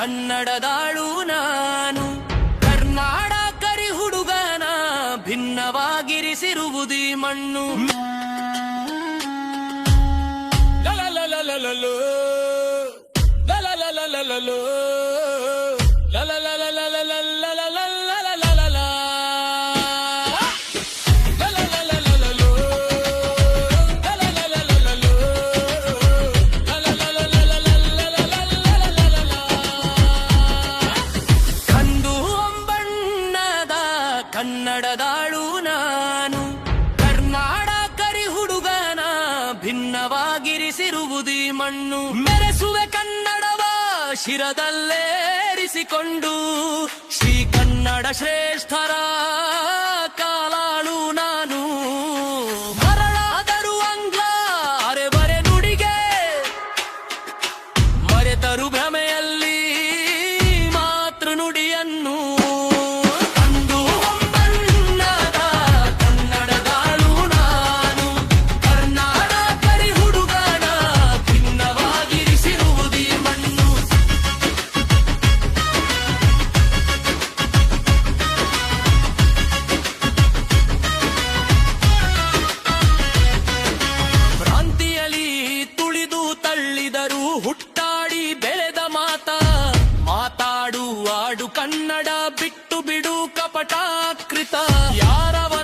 ಕನ್ನಡದಾಳು ನಾನು. ಕರ್ನಾಟಕರಿ ಹುಡುಗನ ಭಿನ್ನವಾಗಿರಿಸಿರುವುದಿ ಮಣ್ಣು. ಲಲಲಲಲಲೋ ಲಲಲಲಲಲೋ ಕನ್ನಡದಾಳು ನಾನು. ಕರ್ನಾಟಕರಿ ಹುಡುಗನ ಭಿನ್ನವಾಗಿರಿಸಿರುವುದಿ ಮಣ್ಣು. ಮೆರೆಸುವೆ ಕನ್ನಡವ ಶಿರದಲ್ಲೇರಿಸಿಕೊಂಡು, ಶ್ರೀ ಕನ್ನಡ ಶ್ರೇಷ್ಠರ ಕಾಲಾಳು ನಾನು. ಮರಳಾದರೂ ಆಂಗ್ಲ ಅರೆಬರೆ ನುಡಿಗೆ ಮರೆತರು ಭ್ರಮೆಯಲ್ಲಿ ಮಾತೃ ನುಡಿಯನ್ನು. ಹುಟ್ಟಾಡಿ ಬೆಳೆದ ಮಾತಾಡು ಆಡು ಕನ್ನಡ, ಬಿಟ್ಟು ಬಿಡು ಕಪಟಾಕೃತ. ಯಾರವ